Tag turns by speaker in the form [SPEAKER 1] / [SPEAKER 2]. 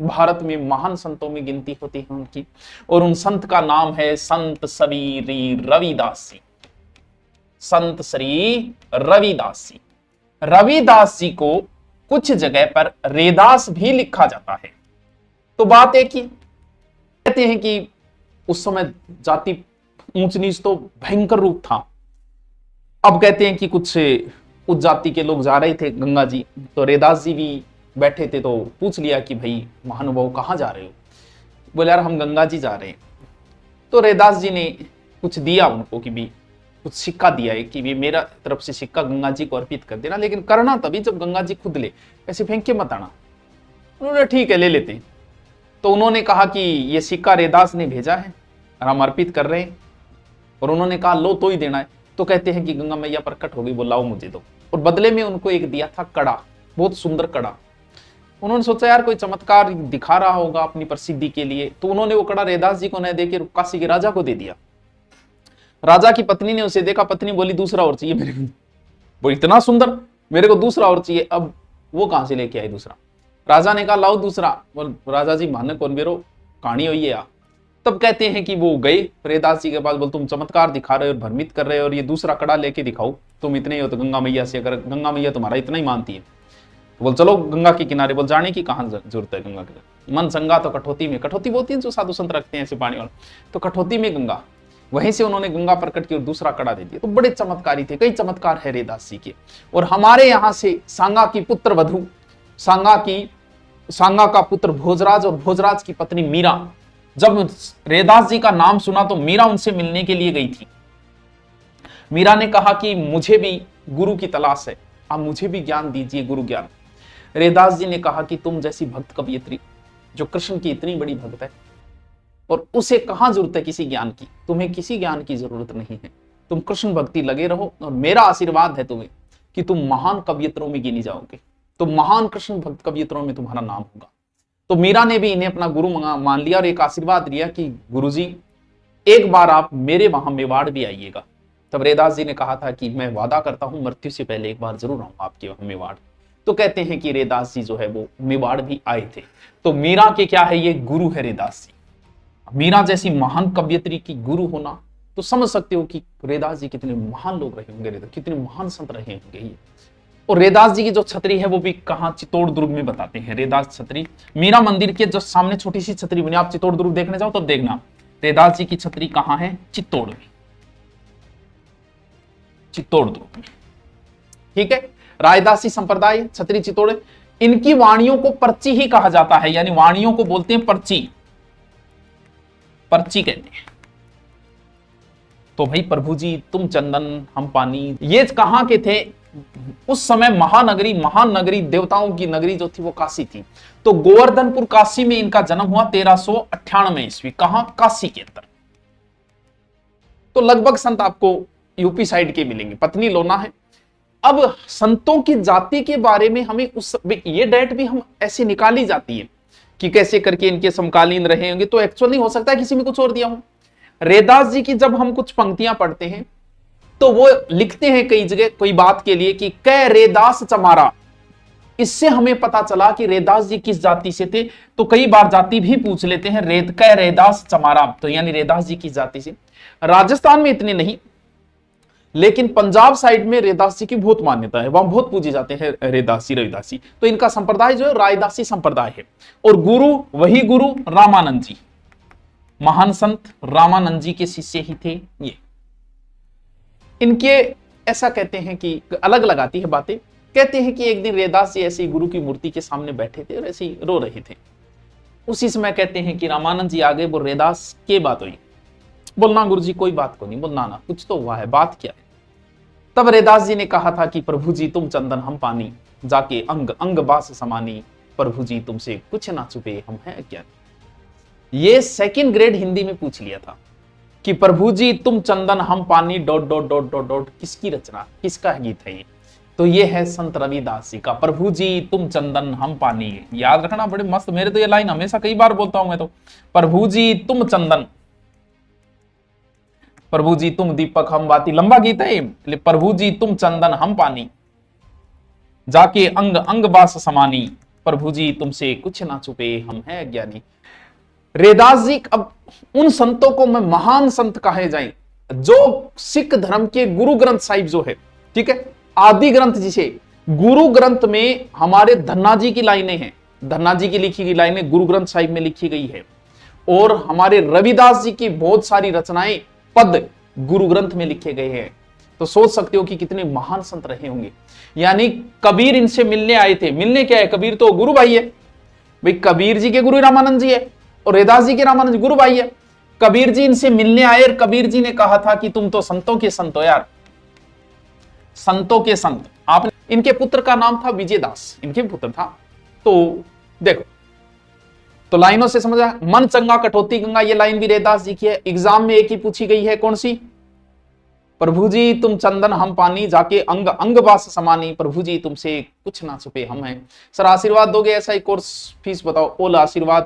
[SPEAKER 1] भारत में महान संतों में गिनती होती है उनकी, और उन संत का नाम है संत श्री रविदास जी। संत श्री रविदास जी। रविदास जी को कुछ जगह पर रेदास भी लिखा जाता है। तो बात एक ही, कहते हैं कि उस समय जाति ऊंच नीच तो भयंकर रूप था। अब कहते हैं कि कुछ उस जाति के लोग जा रहे थे गंगा जी, तो रेदास जी भी बैठे थे, तो पूछ लिया कि भाई महानुभाव कहाँ जा रहे हो? बोले यार हम गंगा जी जा रहे हैं। तो रेदास जी ने कुछ दिया उनको कि भी कुछ सिक्का दिया है कि भी मेरा तरफ से सिक्का गंगा जी को अर्पित कर देना, लेकिन करना तभी जब गंगा जी खुद ले, ऐसे फेंक के मत आना। उन्होंने ठीक है ले लेते। तो उन्होंने कहा कि ये सिक्का रेदास ने भेजा है और हम अर्पित कर रहे हैं, और उन्होंने कहा लो तो ही देना है। तो कहते हैं कि गंगा मैया प्रकट हो गई, बोलाओ मुझे दो, और बदले में उनको एक दिया था कड़ा, बहुत सुंदर कड़ा। उन्होंने सोचा यार कोई चमत्कार दिखा रहा होगा अपनी प्रसिद्धि के लिए, तो उन्होंने वो कड़ा रेदास जी को न देके काशी के राजा को दे दिया। राजा की पत्नी ने उसे देखा, पत्नी बोली दूसरा और चाहिए मेरे को। वो इतना सुंदर, मेरे को दूसरा और चाहिए। अब वो कहां से लेके आई दूसरा? राजा ने कहा लाओ दूसरा। बोल राजा जी माने कौन बेरो कहानी हुई है। तब कहते हैं कि वो गए रेदास जी के पास, बोल तुम चमत्कार दिखा रहे हो और भ्रमित कर रहे हो, और ये दूसरा कड़ा लेके दिखाओ, तुम इतने ही हो तो गंगा मैया से, अगर गंगा मैया तुम्हारा इतना ही मानती है तो बोल चलो गंगा के किनारे। बोल जाने की कहां जरूरत है गंगा के, मन संगा तो कठौती में। कठौती बोलती है जो साधु संत रखते हैं ऐसे पानी वाला, तो कठौती में गंगा। वहीं से उन्होंने गंगा प्रकट की और दूसरा कड़ा दे दिया। तो बड़े चमत्कारी थे, कई चमत्कार है रेदास जी के। और हमारे यहां से सांगा की पुत्र वधु, सांगा का पुत्र भोजराज और भोजराज की पत्नी मीरा, जब रेदास जी का नाम सुना तो मीरा उनसे मिलने के लिए गई थी। मीरा ने कहा कि मुझे भी गुरु की तलाश है, आप मुझे भी ज्ञान दीजिए, गुरु ज्ञान। रेदास जी ने कहा कि तुम जैसी भक्त कवयित्री जो कृष्ण की इतनी बड़ी भक्त है, और उसे कहां जरूरत है किसी ज्ञान की, तुम्हें किसी ज्ञान की जरूरत नहीं है, तुम कृष्ण भक्ति लगे रहो, और मेरा आशीर्वाद है तुम्हें कि तुम महान कवयित्रों में गिनी जाओगे, तो महान कृष्ण भक्त कवयित्रों में तुम्हारा नाम होगा। तो मीरा ने भी इन्हें अपना गुरु मान लिया और एक आशीर्वाद दिया कि गुरुजी एक बार आप मेरे वहां मेवाड़ भी आइएगा। तब रेदास जी ने कहा था कि मैं वादा करता हूं मृत्यु से पहले एक बार जरूर आऊं आपके वहां मेवाड़। तो कहते हैं कि रेदास जी जो है वो मेवाड़ भी आए थे। तो मीरा के क्या है, ये गुरु है रेदास जी। मीरा जैसी महान कवयित्री की गुरु होना, तो समझ सकते हो कि रेदास जी कितने महान लोग रहे होंगे, कितने महान संत रहे होंगे ये। और रेदास जी की जो छतरी है वो भी कहां, चित्तौड़ दुर्ग में बताते हैं। रेदास छतरी मीरा मंदिर के जो सामने छोटी सी छतरी बनी, आप चित्तौड़ दुर्ग देखने जाओ तो देखना रेदास जी की छतरी कहां है, चित्तौड़ में, चित्तौड़ दुर्ग में। ठीक है, रायदासी संप्रदाय छतरी चित्तौड़, इनकी वाणियों को पर्ची ही कहा जाता है, यानी वाणियों को बोलते हैं पर्ची, पर्ची कहते हैं। तो भाई प्रभु जी तुम चंदन हम पानी, ये कहां के थे उस समय? महान नगरी देवताओं की नगरी जो थी वो काशी थी। तो गोवर्धनपुर काशी में इनका जन्म हुआ 1398 ईस्वी। कहां? काशी के अंदर। तो लगभग संत आपको यूपी साइड के मिलेंगे, पत्नी लोना है। अब संतों की जाति के बारे में हमें ये डेट भी हम ऐसे निकाली जाती है कि कैसे करके इनके समकालीन रहे होंगे, तो एक्चुअली हो सकता है किसी में कुछ और दिया हो। रेदास जी की जब हम कुछ पंक्तियां पढ़ते हैं तो वो लिखते हैं कई जगह कोई बात के लिए कि कै रेदास चमारा, इससे हमें पता चला कि रेदास जी किस जाति से थे। तो कई बार जाति भी पूछ लेते हैं, कै रेदास चमारा, तो यानी रेदास जी किस जाति से। राजस्थान में इतने नहीं, लेकिन पंजाब साइड में रेदास जी की बहुत मान्यता है, वहां बहुत पूजे जाते हैं रेदासी रविदासी। तो इनका संप्रदाय जो है रायदासी संप्रदाय है। और गुरु वही गुरु रामानंद जी, महान संत रामानंद जी के शिष्य ही थे ये। इनके ऐसा कहते हैं कि अलग लगाती है बातें, कहते हैं कि एक दिन रेदास जी ऐसे ही गुरु की मूर्ति के सामने बैठे थे और ऐसे ही रो रहे थे। उसी समय कहते हैं कि रामानंद जी आ गए, बोल रेदास के बात हुई? बोलना गुरु जी कोई बात को नहीं, बोलना ना कुछ तो हुआ है, बात क्या है? तब रेदास जी ने कहा था कि प्रभु जी तुम चंदन हम पानी, जाके अंग अंग बास समानी, प्रभु जी तुमसे कुछ ना छुपे हम हैं अज्ञानी। ये सेकंड ग्रेड हिंदी में पूछ लिया था कि प्रभु जी तुम चंदन हम पानी ... किसकी रचना, किसका गीत है ये? तो ये है संत रविदास जी का, प्रभु जी तुम चंदन हम पानी। याद रखना, बड़े मस्त, मेरे तो ये लाइन हमेशा कई बार बोलता हूं मैं तो, प्रभु जी तुम चंदन, प्रभु जी तुम दीपक हम बाती, लंबा गीत है। प्रभु जी तुम चंदन हम पानी, जाके अंग अंग बास समानी, प्रभु जी तुमसे कुछ ना छुपे हम हैं अज्ञानी। रैदास जी, अब उन संतों को मैं महान संत कहे जाए जो सिख धर्म के गुरु ग्रंथ साहिब जो है, ठीक है, आदि ग्रंथ जिसे गुरु ग्रंथ में हमारे धन्ना जी की लाइनें हैं, धन्ना जी की लिखी गई लाइनें गुरु ग्रंथ साहिब में लिखी गई है, और हमारे रविदास जी की बहुत सारी रचनाएं पद गुरु ग्रंथ में लिखे गए हैं। तो सोच सकते हो कि कितने महान संत रहे होंगे। यानी कबीर इनसे मिलने आए थे। मिलने क्या है, कबीर तो गुरु भाई है भाई, कबीर जी के गुरु रामानंद जी है और रैदास जी के रामानंद गुरु भाई है। कबीर जी इनसे मिलने आए और कबीर जी ने कहा था कि तुम तो संतों के संत हो यार, संतों के संत। आपने, इनके पुत्र का नाम था विजयदास, इनके पुत्र था। तो देखो, तो लाइनों से समझा, मन चंगा कटौती गंगा, ये लाइन भी रैदास जी की है। एग्जाम में एक ही पूछी गई है, कौन सी, प्रभु जी तुम चंदन हम पानी, जाके अंग अंग बास समानी, प्रभु जी तुमसे कुछ ना छुपे हम हैं। सर आशीर्वाद दोगे, ऐसा ही कोर्स फीस बताओ। ओल आशीर्वाद